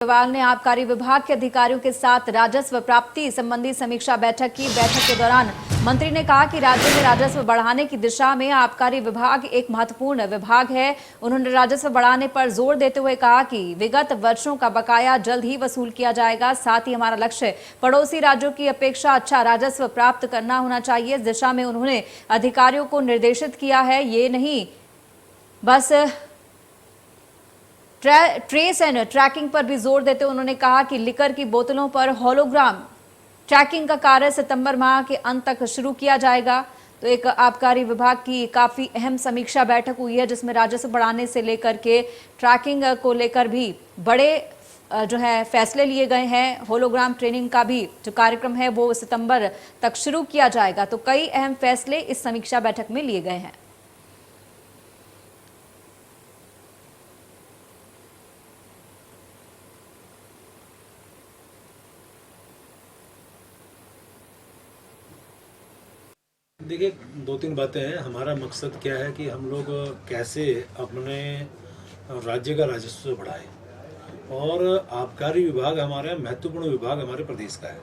अग्रवाल ने आबकारी विभाग के अधिकारियों के साथ राजस्व प्राप्ति संबंधी समीक्षा बैठक की। बैठक के दौरान मंत्री ने कहा कि राज्य में राजस्व बढ़ाने की दिशा में आबकारी विभाग एक महत्वपूर्ण विभाग है। उन्होंने राजस्व बढ़ाने पर जोर देते हुए कहा कि विगत वर्षों का बकाया जल्द ही वसूल किया जाएगा। साथ ही हमारा लक्ष्य पड़ोसी राज्यों की अपेक्षा अच्छा राजस्व प्राप्त करना होना चाहिए। इस दिशा में उन्होंने अधिकारियों को निर्देशित किया है। ये नहीं बस ट्रेस एंड ट्रैकिंग पर भी जोर देते उन्होंने कहा कि लिकर की बोतलों पर होलोग्राम ट्रैकिंग का कार्य सितंबर माह के अंत तक शुरू किया जाएगा। तो एक आबकारी विभाग की काफी अहम समीक्षा बैठक हुई है, जिसमें राजस्व बढ़ाने से लेकर के ट्रैकिंग को लेकर भी बड़े जो है फैसले लिए गए हैं। होलोग्राम ट्रेनिंग का भी जो कार्यक्रम है वो सितंबर तक शुरू किया जाएगा। तो कई अहम फैसले इस समीक्षा बैठक में लिए गए हैं। देखिए, दो तीन बातें हैं। हमारा मकसद क्या है कि हम लोग कैसे अपने राज्य का राजस्व बढ़ाएं, और आबकारी विभाग हमारा महत्वपूर्ण विभाग हमारे प्रदेश का है।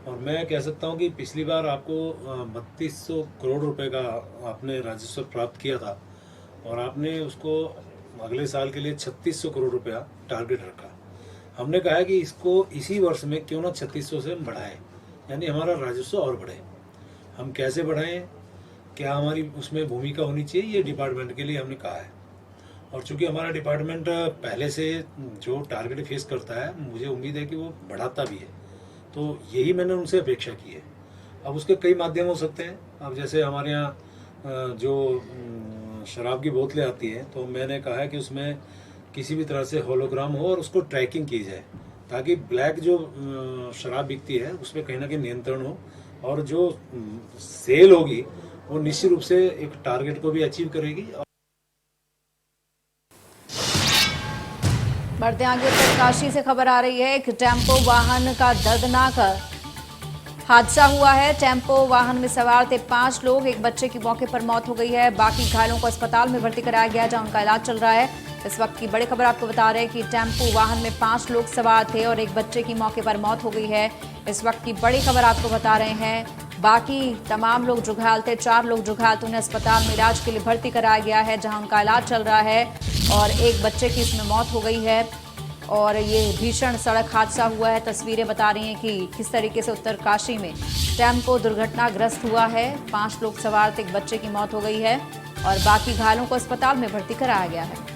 और मैं कह सकता हूं कि पिछली बार आपको 3200 करोड़ रुपए का आपने राजस्व प्राप्त किया था, और आपने उसको अगले साल के लिए 3600 करोड़ रुपया टारगेट रखा। हमने कहा है कि इसको इसी वर्ष में क्यों ना 3600 से बढ़ाएं, यानी हमारा राजस्व और बढ़े। हम कैसे बढ़ाएं, क्या हमारी उसमें भूमिका होनी चाहिए, ये डिपार्टमेंट के लिए हमने कहा है। और चूंकि हमारा डिपार्टमेंट पहले से जो टारगेट फेस करता है, मुझे उम्मीद है कि वो बढ़ाता भी है। तो यही मैंने उनसे अपेक्षा की है। अब उसके कई माध्यम हो सकते हैं। अब जैसे हमारे यहाँ जो शराब की बोतलें आती हैं, तो मैंने कहा है कि उसमें किसी भी तरह से होलोग्राम हो और उसको ट्रैकिंग की जाए, ताकि ब्लैक जो शराब बिकती है उस पर कहीं ना कहीं नियंत्रण हो, और जो सेल होगी वो निश्चित रूप से एक टारगेट को भी अचीव करेगी। बढ़ते आगे उत्तरकाशी से खबर आ रही है। एक टेम्पो वाहन का दर्दनाक हादसा हुआ है। टेम्पो वाहन में सवार थे 5 लोग। एक बच्चे की मौके पर मौत हो गई है। बाकी घायलों को अस्पताल में भर्ती कराया गया है, जहां उनका इलाज चल रहा है। इस वक्त की बड़ी खबर आपको बता रहे हैं कि टेम्पो वाहन में 5 लोग सवार थे और एक बच्चे की मौके पर मौत हो गई है। इस वक्त की बड़ी खबर आपको बता रहे हैं। बाकी तमाम लोग जो घायल थे, 4 लोग जो घायल थे, उन्हें अस्पताल में इलाज के लिए भर्ती कराया गया है, जहां उनका इलाज चल रहा है। और एक बच्चे की इसमें मौत हो गई है। और ये भीषण सड़क हादसा हुआ है। तस्वीरें बता रही हैं कि किस तरीके से उत्तरकाशी में टेम्पो दुर्घटनाग्रस्त हुआ है। 5 लोग सवार थे, एक बच्चे की मौत हो गई है और बाकी घायलों को अस्पताल में भर्ती कराया गया है।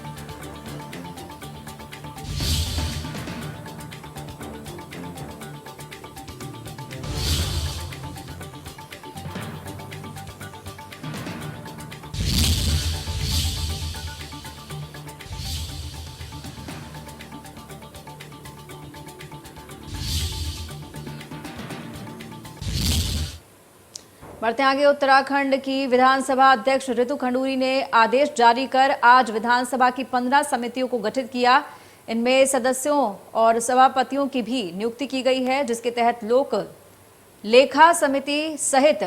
बढ़ते आगे, उत्तराखंड की विधानसभा अध्यक्ष रितु खंडूरी ने आदेश जारी कर आज विधानसभा की 15 समितियों को गठित किया। इनमें सदस्यों और सभापतियों की भी नियुक्ति की गई है, जिसके तहत लोक लेखा समिति सहित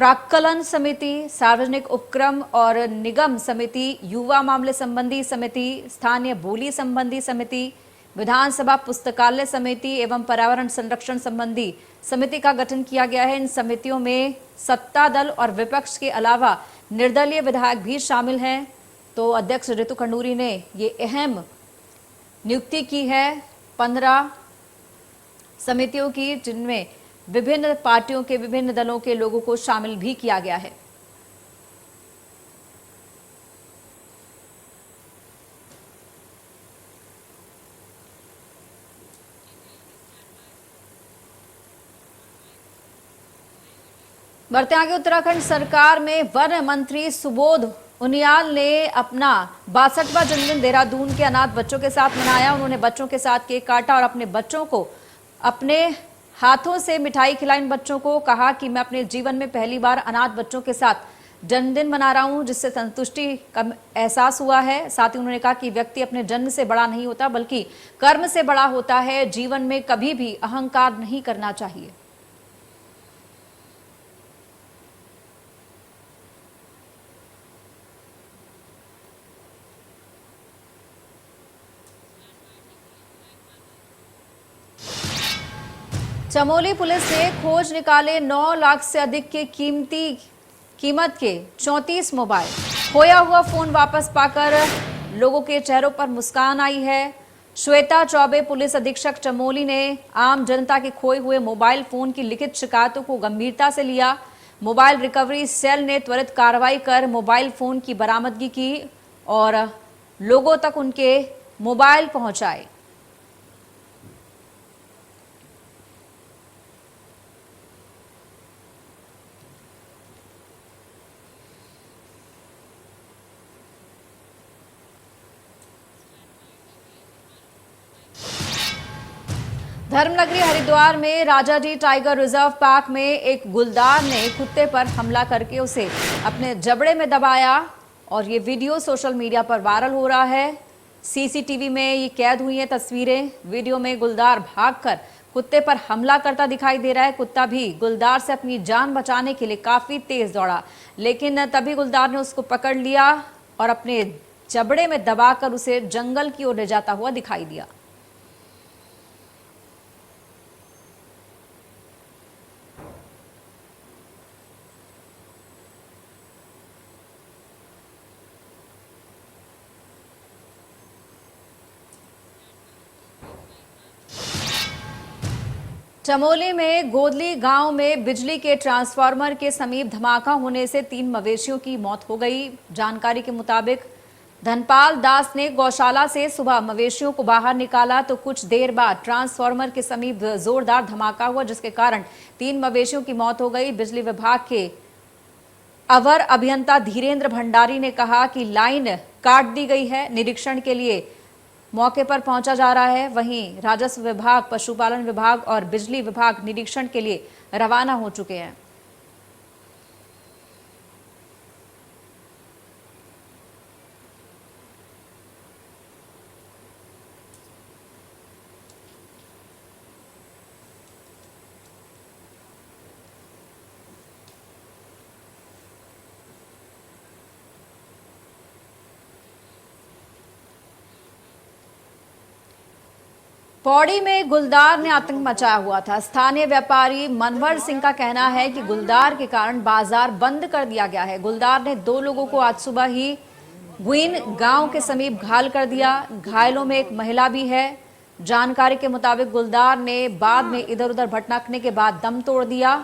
प्राक्कलन समिति, सार्वजनिक उपक्रम और निगम समिति, युवा मामले संबंधी समिति, स्थानीय बोली संबंधी समिति, विधानसभा पुस्तकालय समिति एवं पर्यावरण संरक्षण संबंधी समिति का गठन किया गया है। इन समितियों में सत्ता दल और विपक्ष के अलावा निर्दलीय विधायक भी शामिल हैं। तो अध्यक्ष रितु खंडूरी ने ये अहम नियुक्ति की है 15 समितियों की, जिनमें विभिन्न पार्टियों के विभिन्न दलों के लोगों को शामिल भी किया गया है। बढ़ते आगे, उत्तराखंड सरकार में वन मंत्री सुबोध उनियाल ने अपना 62वां जन्मदिन देहरादून के अनाथ बच्चों के साथ मनाया। उन्होंने बच्चों के साथ केक काटा और अपने बच्चों को अपने हाथों से मिठाई खिलाई। इन बच्चों को कहा कि मैं अपने जीवन में पहली बार अनाथ बच्चों के साथ जन्मदिन मना रहा हूं, जिससे संतुष्टि का एहसास हुआ है। साथ ही उन्होंने कहा कि व्यक्ति अपने जन्म से बड़ा नहीं होता, बल्कि कर्म से बड़ा होता है। जीवन में कभी भी अहंकार नहीं करना चाहिए। चमोली पुलिस ने खोज निकाले 9 लाख से अधिक के कीमत के 34 मोबाइल। खोया हुआ फोन वापस पाकर लोगों के चेहरों पर मुस्कान आई है। श्वेता चौबे पुलिस अधीक्षक चमोली ने आम जनता के खोए हुए मोबाइल फोन की लिखित शिकायतों को गंभीरता से लिया। मोबाइल रिकवरी सेल ने त्वरित कार्रवाई कर मोबाइल फोन की बरामदगी की और लोगों तक उनके मोबाइल पहुंचाए। धर्मनगरी हरिद्वार में राजाजी टाइगर रिजर्व पार्क में एक गुलदार ने कुत्ते पर हमला करके उसे अपने जबड़े में दबाया और ये वीडियो सोशल मीडिया पर वायरल हो रहा है। सीसीटीवी में ये कैद हुई हैं तस्वीरें। वीडियो में गुलदार भागकर कुत्ते पर हमला करता दिखाई दे रहा है। कुत्ता भी गुलदार से अपनी जान बचाने के लिए काफी तेज दौड़ा, लेकिन तभी गुलदार ने उसको पकड़ लिया और अपने जबड़े में दबाकर उसे जंगल की ओर ले जाता हुआ दिखाई दिया। चमोली में गोदली गांव में बिजली के ट्रांसफार्मर के समीप धमाका होने से 3 मवेशियों की मौत हो गई। जानकारी के मुताबिक धनपाल दास ने गौशाला से सुबह मवेशियों को बाहर निकाला तो कुछ देर बाद ट्रांसफार्मर के समीप जोरदार धमाका हुआ, जिसके कारण 3 मवेशियों की मौत हो गई। बिजली विभाग के अवर अभियंता धीरेन्द्र भंडारी ने कहा कि लाइन काट दी गई है। निरीक्षण के लिए मौके पर पहुंचा जा रहा है। वहीं राजस्व विभाग, पशुपालन विभाग और बिजली विभाग निरीक्षण के लिए रवाना हो चुके हैं। पौड़ी में गुलदार ने आतंक मचाया हुआ था। स्थानीय व्यापारी मनवर सिंह का कहना है कि गुलदार के कारण बाजार बंद कर दिया गया है। गुलदार ने 2 लोगों को आज सुबह ही गुइन गांव के समीप घायल कर दिया। घायलों में एक महिला भी है। जानकारी के मुताबिक गुलदार ने बाद में इधर उधर भटकने के बाद दम तोड़ दिया।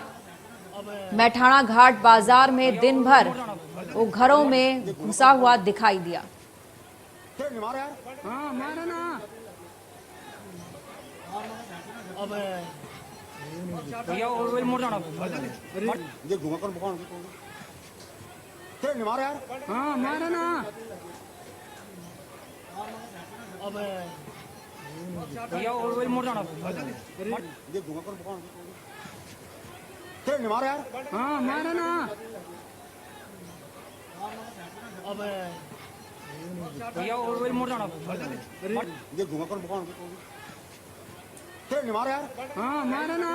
मैठाणा घाट बाजार में दिन भर वो घरों में घुसा हुआ दिखाई दिया। भैया और मोड़ जाना ये घुमा कर भगवान तेरे मार यार। हां मारा ना अब भैया और मोड़ जाना ये घुमा कर भगवान तेरे मार यार। हां मारा ना अब भैया और मोड़ जाना ये घुमा कर भगवान तेरे मार यार। हां मारा ना